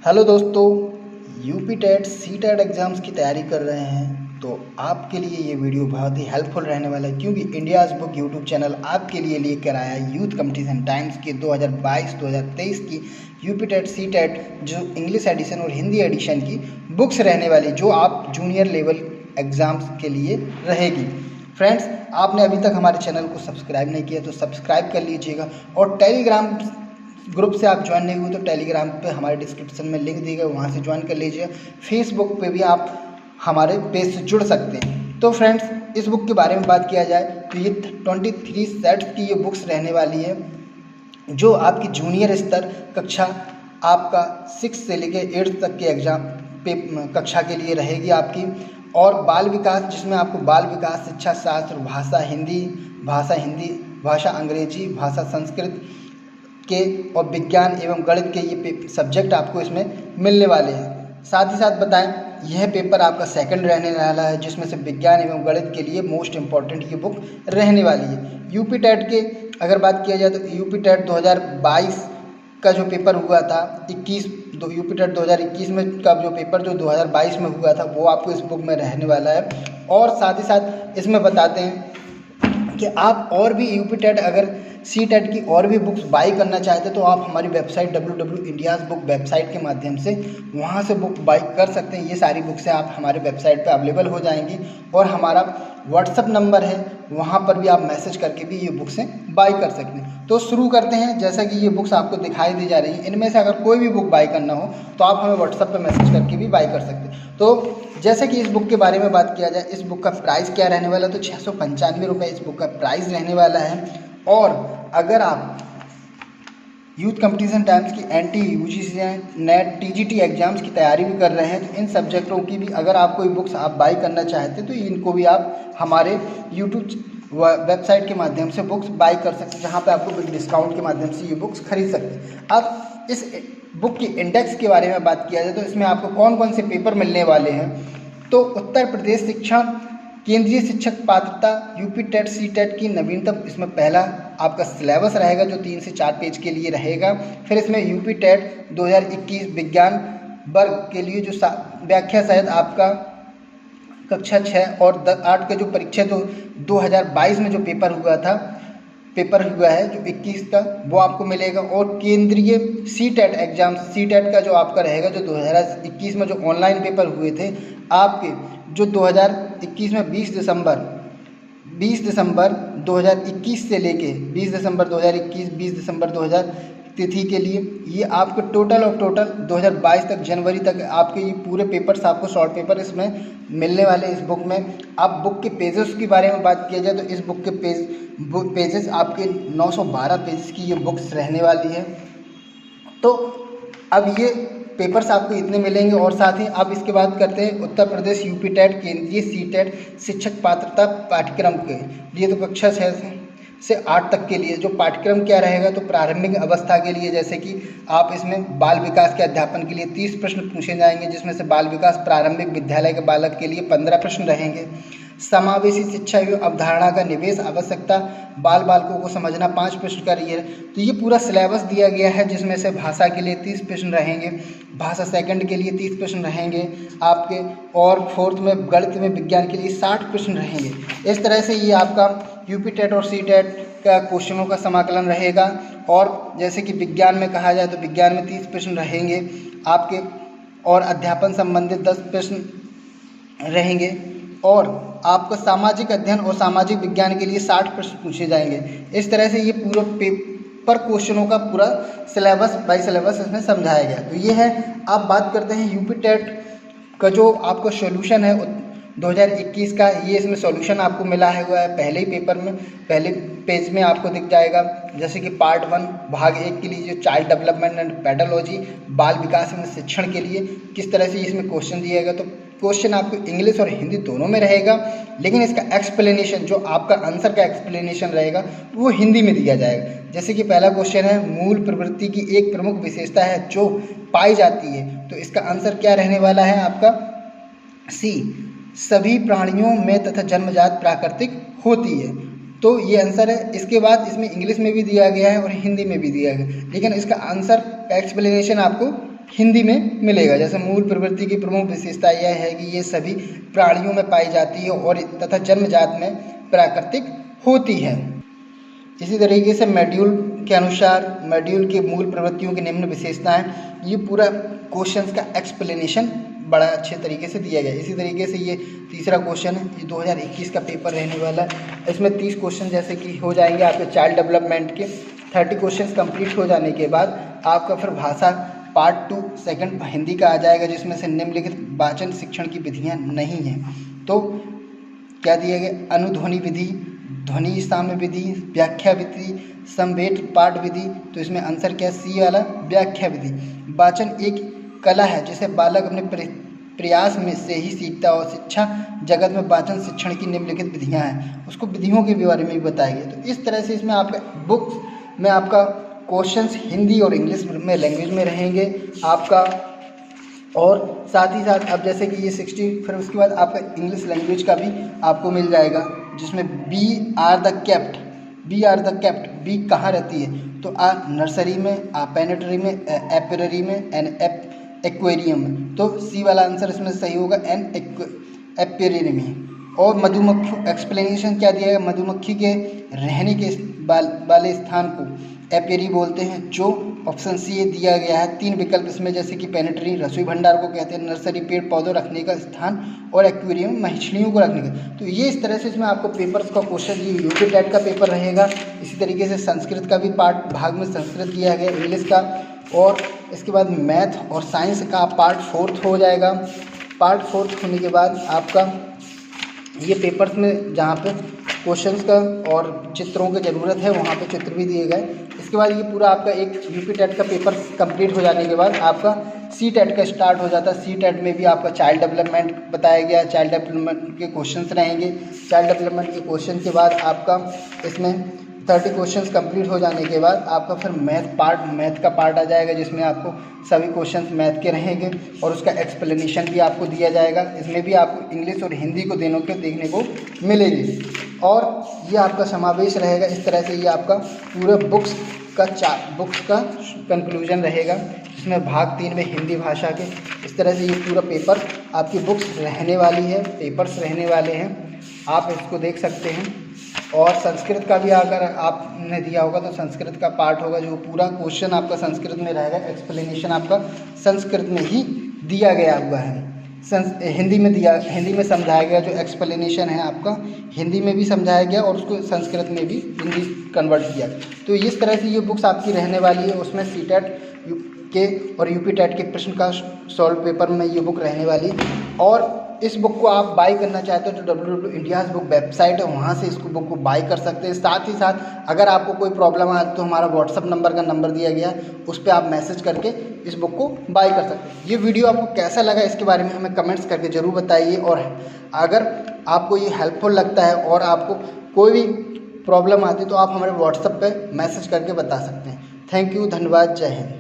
Hello दोस्तों, UP TET C TET exams की तैयारी कर रहे हैं तो आपके लिए ये वीडियो बहुत ही हेल्पफुल रहने वाला है, क्योंकि इंडियाज़ बुक यूट्यूब चैनल आपके लिए लेकर आया है यूथ कंपटीशन टाइम्स के 2022-2023 की यूपी टेट सी टेट जो इंग्लिश एडिशन और हिंदी एडिशन की बुक्स रहने वाली, जो आप जूनियर लेवल एग्ज़ाम्स के लिए रहेगी। फ्रेंड्स, आपने अभी तक हमारे चैनल को सब्सक्राइब नहीं किया तो सब्सक्राइब कर लीजिएगा, और टेलीग्राम ग्रुप से आप ज्वाइन नहीं हुए तो टेलीग्राम पे हमारे डिस्क्रिप्शन में लिंक दी गई, वहाँ से ज्वाइन कर लीजिए। फेसबुक पे भी आप हमारे पेज से जुड़ सकते हैं। तो फ्रेंड्स, इस बुक के बारे में बात किया जाए तो ये 23 सेट्स की ये बुक्स रहने वाली है, जो आपकी जूनियर स्तर कक्षा आपका 6 से लेकर 8 तक के एग्जाम पे कक्षा के लिए रहेगी आपकी। और बाल विकास, जिसमें आपको बाल विकास, शिक्षा शास्त्र, भाषा अंग्रेजी, भाषा संस्कृत के और विज्ञान एवं गणित के ये सब्जेक्ट आपको इसमें मिलने वाले हैं। साथ ही साथ बताएं, यह पेपर आपका सेकंड रहने वाला है, जिसमें से विज्ञान एवं गणित के लिए मोस्ट इम्पॉर्टेंट ये बुक रहने वाली है। यूपी टेट के अगर बात किया जाए तो यूपी टेट 2022 का जो पेपर हुआ था, यूपी टेट 2021 में का जो पेपर जो 2022 में हुआ था, वो आपको इस बुक में रहने वाला है। और साथ ही साथ इसमें बताते हैं कि आप और भी यूपी टेट अगर सी टेट की और भी बुक्स बाई करना चाहते हैं तो आप हमारी वेबसाइट www.indiasbook वेबसाइट के माध्यम से वहाँ से बुक बाई कर सकते हैं। ये सारी बुक्स आप हमारे वेबसाइट पे अवेलेबल हो जाएंगी, और हमारा व्हाट्सअप नंबर है, वहाँ पर भी आप मैसेज करके भी ये बुक्सें बाई कर सकते हैं। तो शुरू करते हैं। जैसा कि ये बुक्स आपको दिखाई दी जा रही हैं, इनमें से अगर कोई भी बुक बाई करना हो तो आप हमें व्हाट्सअप पर मैसेज करके भी बाई कर सकते हैं। तो जैसे कि इस बुक के बारे में बात किया जाए, इस बुक का प्राइस क्या रहने वाला है, तो 695 रुपये इस बुक का प्राइस रहने वाला है। और अगर आप यूथ कंपटीशन टाइम्स की NT UGC net TGT exams की तैयारी भी कर रहे हैं, तो इन सब्जेक्टों की भी अगर आप कोई बुक्स आप बाई करना चाहते हैं तो इनको भी आप हमारे यूट्यूब वेबसाइट के माध्यम से बुक्स बाई कर सकते हैं, जहाँ पे आपको बिग डिस्काउंट के माध्यम से ये बुक्स खरीद सकते हैं। अब इस बुक की इंडेक्स के बारे में बात किया जाए तो इसमें आपको कौन कौन से पेपर मिलने वाले हैं, तो उत्तर प्रदेश शिक्षा केंद्रीय शिक्षक पात्रता यूपी टेट सी टेट की नवीनतम, इसमें पहला आपका सिलेबस रहेगा जो 3 से 4 पेज के लिए रहेगा। फिर इसमें यूपी टेट 2021 विज्ञान वर्ग के लिए जो व्याख्या सहित आपका कक्षा 6 और 8 के जो परीक्षा जो 2022 में जो पेपर हुआ है जो 21 का, वो आपको मिलेगा। और केंद्रीय C TET exam, C TET का जो आपका रहेगा जो 2021 में जो ऑनलाइन पेपर हुए थे आपके, जो 2021 में 20 दिसंबर 2021 से लेके 20 दिसंबर 2021 20 दिसंबर 2000 तिथि के लिए, ये आपको टोटल 2022 तक जनवरी तक आपके ये पूरे पेपर्स, आपको शॉर्ट पेपर इसमें मिलने वाले इस बुक में। अब बुक के पेजेस के बारे में बात किया जाए तो इस बुक के पेजेस आपके 912 पेजेस की ये बुक्स रहने वाली है। तो अब ये पेपर्स आपको इतने मिलेंगे। और साथ ही आप इसके बाद करते हैं उत्तर प्रदेश यूपी टेट केंद्रीय सी टेट शिक्षक पात्रता पाठ्यक्रम के लिए, तो कक्षा 6 से 8 तक के लिए जो पाठ्यक्रम क्या रहेगा, तो प्रारंभिक अवस्था के लिए जैसे कि आप इसमें बाल विकास के अध्यापन के लिए 30 प्रश्न पूछे जाएंगे, जिसमें से बाल विकास प्रारंभिक विद्यालय के बालक के लिए 15 प्रश्न रहेंगे। समावेशी शिक्षा एवं अवधारणा का निवेश आवश्यकता, बाल बालकों को समझना 5 प्रश्न का रही है। तो ये पूरा सिलेबस दिया गया है, जिसमें से भाषा के लिए 30 प्रश्न रहेंगे, भाषा सेकंड के लिए 30 प्रश्न रहेंगे आपके, और फोर्थ में गणित में विज्ञान के लिए 60 प्रश्न रहेंगे। इस तरह से ये आपका यूपी टेट और सी टेट का क्वेश्चनों का समाकलन रहेगा। और जैसे कि विज्ञान में कहा जाए तो विज्ञान में 30 प्रश्न रहेंगे आपके, और अध्यापन संबंधित 10 प्रश्न रहेंगे। और आपको सामाजिक अध्ययन और सामाजिक विज्ञान के लिए 60 प्रश्न पूछे जाएंगे। इस तरह से ये पूरा पेपर क्वेश्चनों का पूरा सिलेबस बाई सिलेबस इसमें समझाया गया। तो ये है। आप बात करते हैं यूपी टेट का जो आपका सॉल्यूशन है 2021 का, ये इसमें सॉल्यूशन आपको मिला है हुआ है पहले ही पेपर में, पहले पेज में आपको दिख जाएगा। जैसे कि पार्ट 1 भाग 1 के लिए जो चाइल्ड डेवलपमेंट एंड पेडोलॉजी, बाल विकास एवं शिक्षण के लिए किस तरह से इसमें क्वेश्चन दिएगा, तो क्वेश्चन आपको इंग्लिश और हिंदी दोनों में रहेगा, लेकिन इसका एक्सप्लेनेशन, जो आपका आंसर का एक्सप्लेनेशन रहेगा, वो हिंदी में दिया जाएगा। जैसे कि पहला क्वेश्चन है, मूल प्रवृत्ति की एक प्रमुख विशेषता है जो पाई जाती है, तो इसका आंसर क्या रहने वाला है आपका सी, सभी प्राणियों में तथा जन्मजात प्राकृतिक होती है। तो ये आंसर है। इसके बाद इसमें इंग्लिश में भी दिया गया है और हिंदी में भी दिया गया है, लेकिन इसका आंसर का एक्सप्लेनेशन आपको हिंदी में मिलेगा। जैसे मूल प्रवृत्ति की प्रमुख विशेषता यह है कि ये सभी प्राणियों में पाई जाती है और तथा जन्मजात में प्राकृतिक होती है। इसी तरीके से मॉड्यूल के अनुसार मॉड्यूल के मूल प्रवृत्तियों की निम्न विशेषताएं, ये पूरा क्वेश्चंस का एक्सप्लेनेशन बड़ा अच्छे तरीके से दिया गया है। इसी तरीके से ये तीसरा क्वेश्चन है, ये 2021 का पेपर रहने वाला है। इसमें 30 क्वेश्चन जैसे कि हो जाएंगे आपके चाइल्ड डेवलपमेंट के। 30 क्वेश्चन कंप्लीट हो जाने के बाद आपका फिर भाषा पार्ट 2 सेकंड हिंदी का आ जाएगा, जिसमें से निम्नलिखित वाचन शिक्षण की विधियाँ नहीं हैं। तो क्या दिया गया, अनुध्वनि विधि, ध्वनि साम्य विधि, व्याख्या विधि, समवेत पाठ विधि। तो इसमें आंसर क्या है, सी वाला व्याख्या विधि। वाचन एक कला है जिसे बालक अपने प्रयास में से ही सीखता है और शिक्षा जगत में वाचन शिक्षण की निम्नलिखित विधियां हैं, उसको विधियों के बारे में भी बताएंगे। तो इस तरह से इसमें आपका बुक्स में आपका क्वेश्चंस हिंदी और इंग्लिश में लैंग्वेज में रहेंगे आपका। और साथ ही साथ अब जैसे कि ये 60, फिर उसके बाद आपका इंग्लिश लैंग्वेज का भी आपको मिल जाएगा, जिसमें बी आर द कैप्ट, बी कहाँ रहती है, तो आ नर्सरी में, आ पेनेटरी में, एपियरी में, एन एक्वेरियम में। तो सी वाला आंसर इसमें सही होगा, एन एपियरी में। और मधुमक्खी एक्सप्लेनेशन क्या दिया है, मधुमक्खी के रहने के वाले स्थान को एपियरी बोलते हैं, जो ऑप्शन सी ये दिया गया है। 3 विकल्प इसमें, जैसे कि पेनेटरी रसोई भंडार को कहते हैं, नर्सरी पेड़ पौधों रखने का स्थान, और एक्वेरियम मछलियों को रखने का। तो ये इस तरह से इसमें आपको पेपर्स का क्वेश्चन, ये यूपी टेट का पेपर रहेगा। इसी तरीके से संस्कृत का भी पार्ट भाग में संस्कृत दिया गया, इंग्लिश का, और इसके बाद मैथ और साइंस का पार्ट 4 हो जाएगा। पार्ट 4 होने के बाद आपका ये पेपर्स में जहाँ पे क्वेश्चंस का और चित्रों की ज़रूरत है वहाँ पे चित्र भी दिए गए। इसके बाद ये पूरा आपका एक यूपी टेट का पेपर कंप्लीट हो जाने के बाद आपका सी टेट का स्टार्ट हो जाता है। सी टेट में भी आपका चाइल्ड डेवलपमेंट बताया गया, चाइल्ड डेवलपमेंट के क्वेश्चंस रहेंगे। चाइल्ड डेवलपमेंट के क्वेश्चन के बाद आपका इसमें 30 क्वेश्चंस कंप्लीट हो जाने के बाद आपका फिर मैथ का पार्ट आ जाएगा, जिसमें आपको सभी क्वेश्चंस मैथ के रहेंगे और उसका एक्सप्लेनेशन भी आपको दिया जाएगा। इसमें भी आपको इंग्लिश और हिंदी को दोनों के देखने को मिलेगी और ये आपका समावेश रहेगा। इस तरह से ये आपका पूरा बुक्स का कंक्लूजन रहेगा, जिसमें भाग 3 में हिंदी भाषा के इस तरह से ये पूरा पेपर आपकी बुक्स रहने वाली है, पेपर्स रहने वाले हैं, आप इसको देख सकते हैं। और संस्कृत का भी अगर आपने दिया होगा तो संस्कृत का पार्ट होगा, जो पूरा क्वेश्चन आपका संस्कृत में रहेगा, एक्सप्लेनेशन आपका संस्कृत में ही दिया गया हुआ है। हिंदी में समझाया गया, जो एक्सप्लेनेशन है आपका हिंदी में भी समझाया गया और उसको संस्कृत में भी हिंदी कन्वर्ट किया। तो इस तरह से ये बुक्स आपकी रहने वाली है। उसमें सी टेट के और यूपी टेट के प्रश्न का सॉल्व पेपर में ये बुक रहने वाली। और इस बुक को आप बाई करना चाहते हो तो www.indiasbook वेबसाइट है, वहाँ से इसको बुक को बाई कर सकते हैं। साथ ही साथ अगर आपको कोई प्रॉब्लम आए तो हमारा व्हाट्सअप नंबर का नंबर दिया गया है, उस पर आप मैसेज करके इस बुक को बाई कर सकते हैं। ये वीडियो आपको कैसा लगा इसके बारे में हमें कमेंट्स करके ज़रूर बताइए। और अगर आपको ये हेल्पफुल लगता है और आपको कोई भी प्रॉब्लम आती है तो आप हमारे व्हाट्सअप पर मैसेज करके बता सकते हैं। थैंक यू, धन्यवाद, जय हिंद।